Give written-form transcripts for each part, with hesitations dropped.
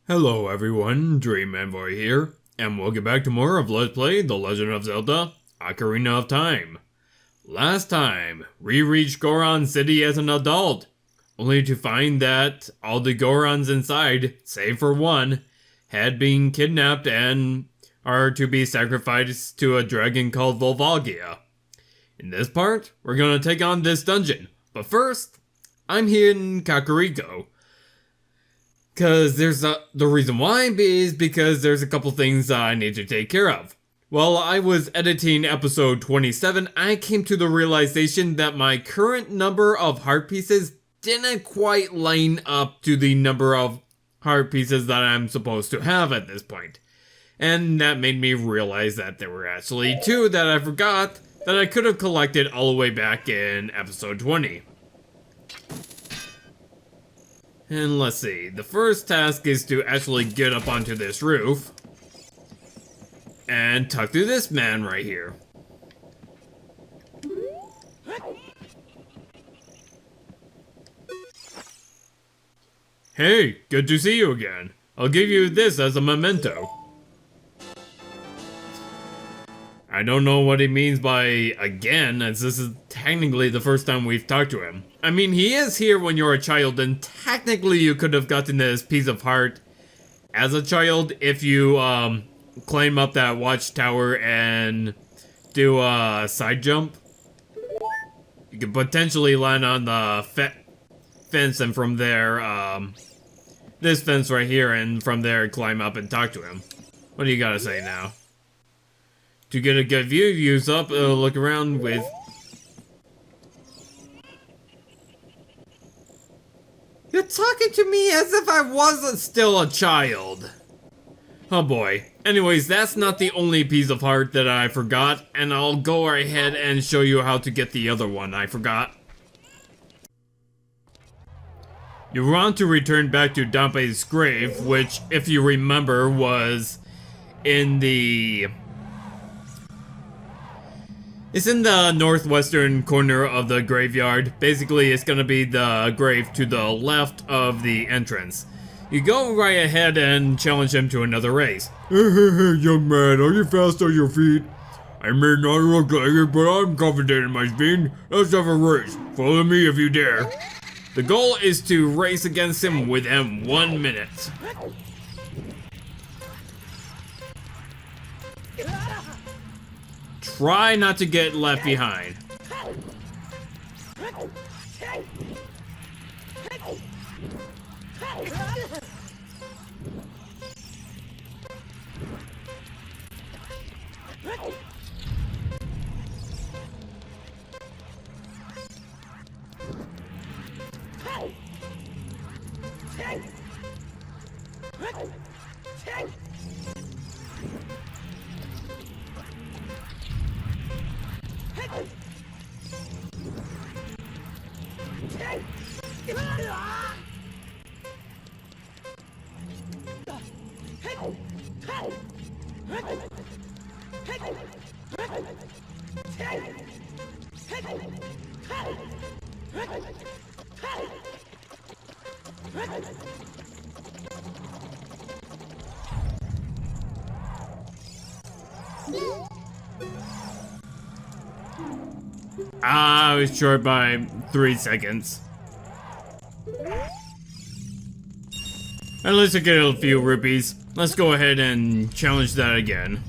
Hello everyone, Dream Envoy here, and welcome back to more of Let's Play The Legend of Zelda, Ocarina of Time. Last time, we reached Goron City as an adult, only to find that all the Gorons inside, save for one, had been kidnapped and are to be sacrificed to a dragon called Volvagia. In this part, we're gonna take on this dungeon, but first, I'm here in Kakariko. Cause the reason why is because there's a couple things I need to take care of. While I was editing episode 27, I came to the realization that my current number of heart pieces didn't quite line up to the number of heart pieces that I'm supposed to have at this point. And that made me realize that there were actually two that I forgot that I could have collected all the way back in episode 20. And let's see, the first task is to actually get up onto this roof and talk to this man right here. Hey, good to see you again. I'll give you this as a memento. I don't know what he means by again, as this is technically the first time we've talked to him. I mean, he is here when you're a child, and technically you could have gotten this piece of heart as a child if you climb up that watchtower and do a side jump. You could potentially land on the fence, and from there, this fence right here, and from there climb up and talk to him. What do you gotta say now? To get a good view, use up, look around with... You're talking to me as if I wasn't still a child. Oh boy. Anyways, that's not the only piece of heart that I forgot, and I'll go right ahead and show you how to get the other one I forgot. You want to return back to Dampe's grave, which, if you remember, was in the... It's in the northwestern corner of the graveyard. Basically, it's gonna be the grave to the left of the entrance. You go right ahead and challenge him to another race. Hey, young man, are you fast on your feet? I may not look like it, but I'm confident in my speed. Let's have a race. Follow me if you dare. The goal is to race against him within 1 minute. Try not to get left behind. I was short by 3 seconds. At least I get a few rupees. Let's go ahead and challenge that again.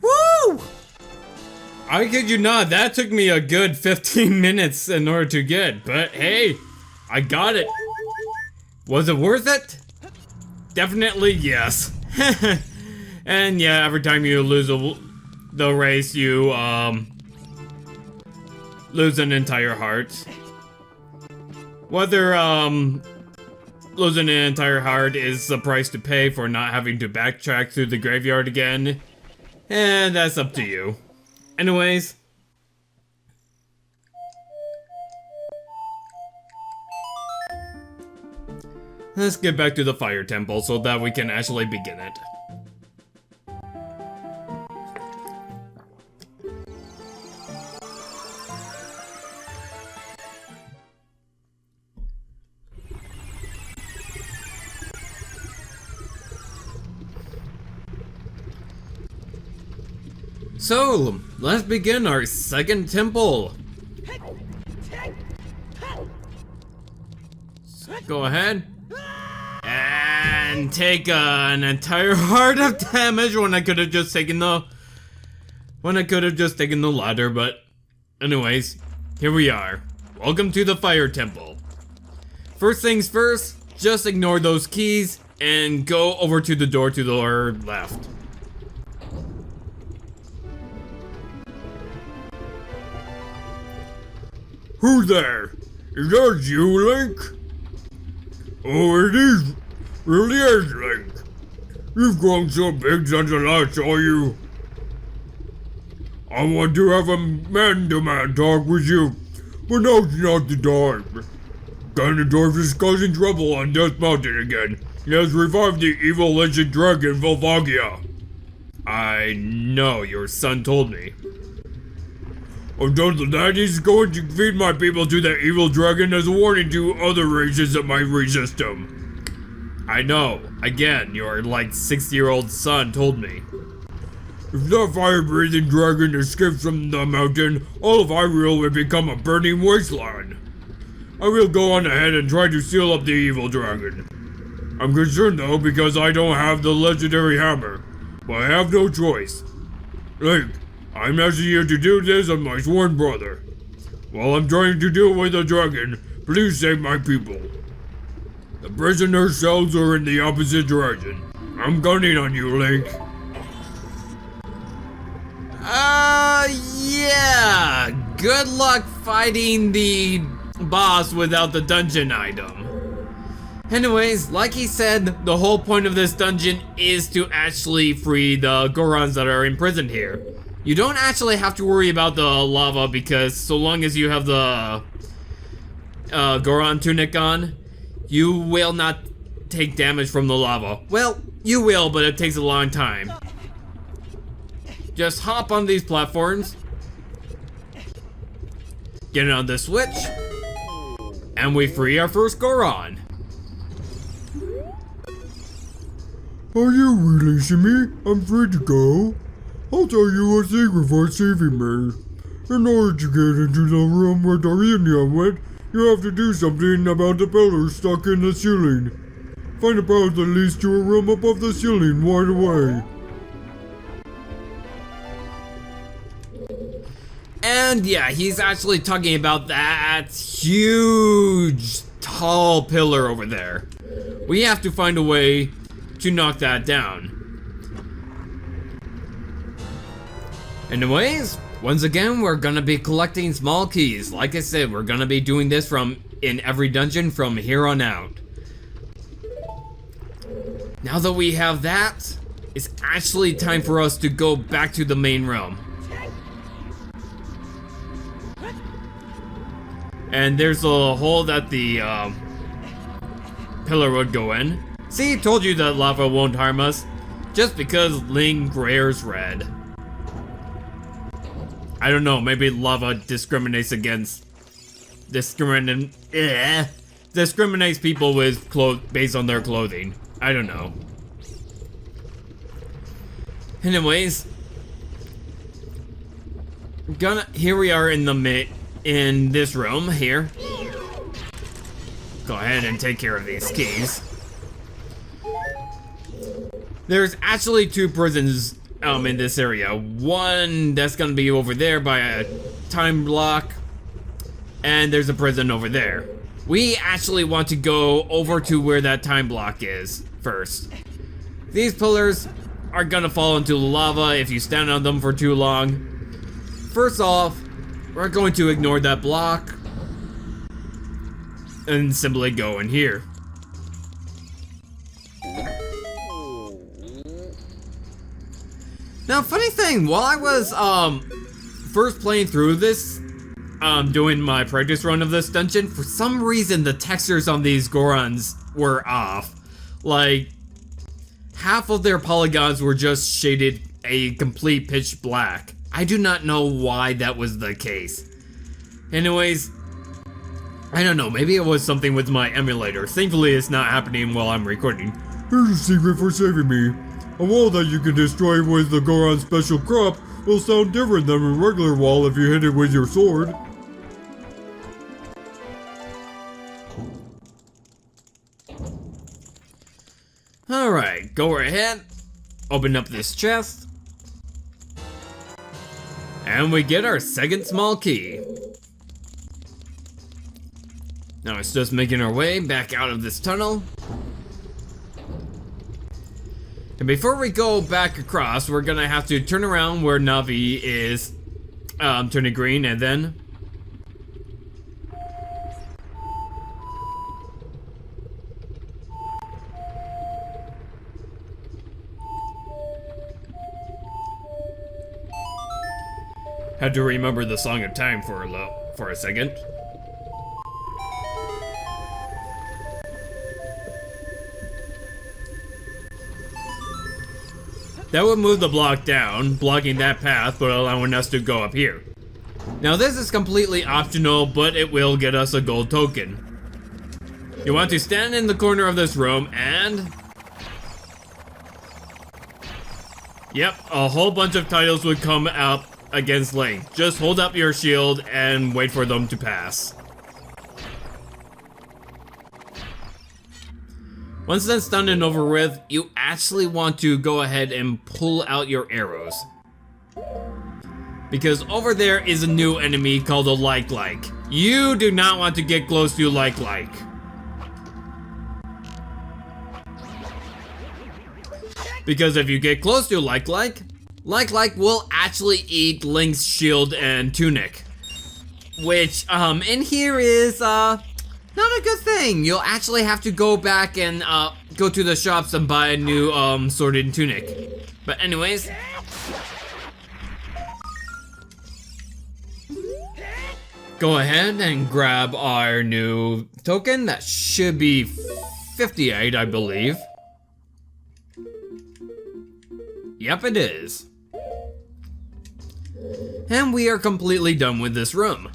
Woo! I kid you not, that took me a good 15 minutes in order to get, but hey, I got it. Was it worth it? Definitely yes. And yeah, every time you lose the race, you lose an entire heart. Whether losing an entire heart is the price to pay for not having to backtrack through the graveyard again, and that's up to you. Anyways, let's get back to the fire temple so that we can actually begin it. So, let's begin our second temple. Go ahead. And take an entire heart of damage when I could have just taken the ladder, but anyways, here we are. Welcome to the fire temple. First things first, just ignore those keys and go over to the door to the left. Who's there? Is that you, Link? Oh, it is. Really is, Link. You've grown so big since I last saw you. I want to have a man-to-man talk with you, but now's not the time. Ganondorf is causing trouble on Death Mountain again. He has revived the evil legend dragon Volvagia. I know, your son told me. Until that, he's going to feed my people to that evil dragon as a warning to other races that might resist him. I know. Again, your, 6-year-old son told me. If that fire-breathing dragon escapes from the mountain, all of Hyrule will become a burning wasteland. I will go on ahead and try to seal up the evil dragon. I'm concerned though because I don't have the legendary hammer, but I have no choice. Link, I'm asking you to do this as my sworn brother. While I'm trying to deal with the dragon, please save my people. The prisoner cells are in the opposite direction. I'm gunning on you, Link. Yeah. Good luck fighting the boss without the dungeon item. Anyways, like he said, the whole point of this dungeon is to actually free the Gorons that are imprisoned here. You don't actually have to worry about the lava because so long as you have the Goron tunic on, you will not take damage from the lava. Well, you will, but it takes a long time. Just hop on these platforms, get on the switch, and we free our first Goron. Are you releasing me? I'm free to go. I'll tell you a secret for saving me. In order to get into the room where Ocarina went, you have to do something about the pillars stuck in the ceiling. Find a path that leads to a room above the ceiling right away. And yeah, he's actually talking about that huge, tall pillar over there. We have to find a way to knock that down. Anyways, once again, we're gonna be collecting small keys. Like I said, we're gonna be doing this in every dungeon from here on out. Now that we have that, it's actually time for us to go back to the main realm. And there's a hole that the pillar would go in. See, told you that lava won't harm us, just because Link wears red. I don't know, maybe lava discriminates discriminates people with based on their clothing. I don't know. Anyways, here we are in this room here. Go ahead and take care of these keys. There's actually 2 prisons in this area. One that's gonna be over there by a time block, and there's a prison over there. We actually want to go over to where that time block is first. These pillars are gonna fall into lava if you stand on them for too long. First off, we're going to ignore that block and simply go in here. Now, funny thing, while I was first playing through this, doing my practice run of this dungeon, for some reason the textures on these Gorons were off. Like, half of their polygons were just shaded a complete pitch black. I do not know why that was the case. Anyways, I don't know, maybe it was something with my emulator. Thankfully it's not happening while I'm recording. Here's a secret for saving me. A wall that you can destroy with the Goron special crop will sound different than a regular wall if you hit it with your sword. Alright, go ahead. Open up this chest. And we get our second small key. Now it's just making our way back out of this tunnel. And before we go back across, we're gonna have to turn around where Navi is turning green, and then had to remember the Song of Time for a second. That would move the block down, blocking that path, but allowing us to go up here. Now this is completely optional, but it will get us a gold token. You want to stand in the corner of this room and... Yep, a whole bunch of titles would come up against Link. Just hold up your shield and wait for them to pass. Once that's done and over with, you actually want to go ahead and pull out your arrows. Because over there is a new enemy called a Like. You do not want to get close to Like. Because if you get close to Like will actually eat Link's shield and tunic. Which, in here is, not a good thing. You'll actually have to go back and go to the shops and buy a new sword and tunic. But anyways, go ahead and grab our new token. That should be 58, I believe. Yep, it is. And we are completely done with this room.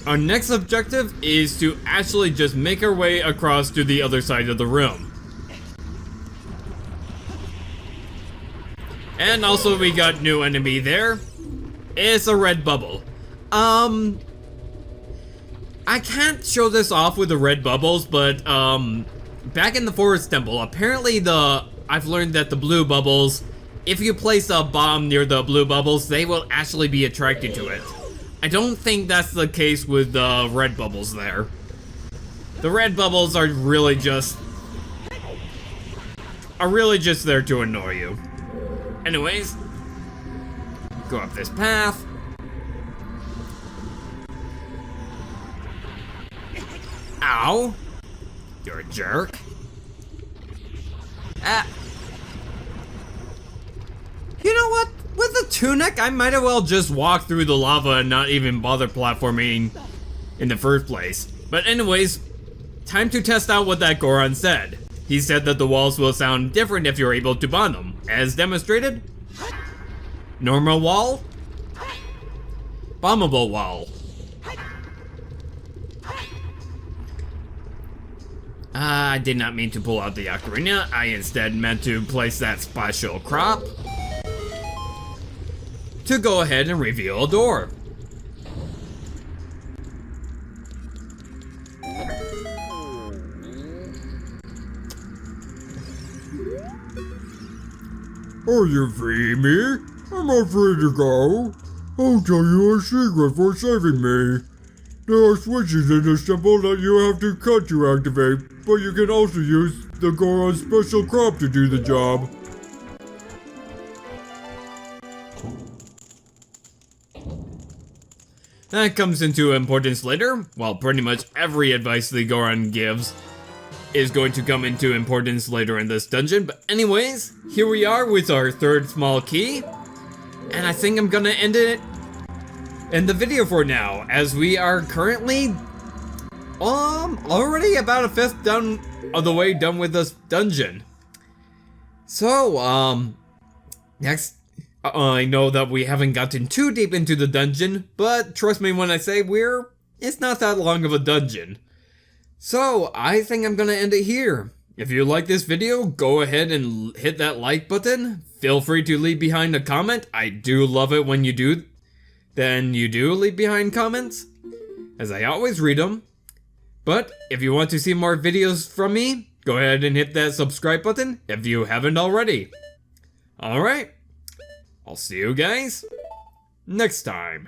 Our next objective is to actually just make our way across to the other side of the room. And also we got new enemy there. It's a red bubble. I can't show this off with the red bubbles, but back in the Forest Temple, apparently I've learned that the blue bubbles, if you place a bomb near the blue bubbles, they will actually be attracted to it. I don't think that's the case with the red bubbles there. The red bubbles are really just there to annoy you. Anyways, go up this path. Ow! You're a jerk. You know what? With the tunic, I might as well just walk through the lava and not even bother platforming in the first place. But anyways, time to test out what that Goron said. He said that the walls will sound different if you're able to bond them. As demonstrated, normal wall, bombable wall. I did not mean to pull out the ocarina. I instead meant to place that special crop to go ahead and reveal a door. Are you freeing me? I'm not free to go. I'll tell you a secret for saving me. There are switches in this temple that you have to cut to activate, but you can also use the Goron's special crop to do the job. That comes into importance later. While pretty much every advice the Goron gives is going to come into importance later in this dungeon. But anyways, here we are with our third small key. And I think I'm gonna end it in the video for now, as we are currently already about a fifth done of the way done with this dungeon. So next, I know that we haven't gotten too deep into the dungeon, but trust me when I say it's not that long of a dungeon. So I think I'm gonna end it here. If you like this video, go ahead and hit that like button. Feel free to leave behind a comment. I do love it when you do. Then you do leave behind comments, as I always read them. But if you want to see more videos from me, go ahead and hit that subscribe button if you haven't already. Alright, I'll see you guys next time.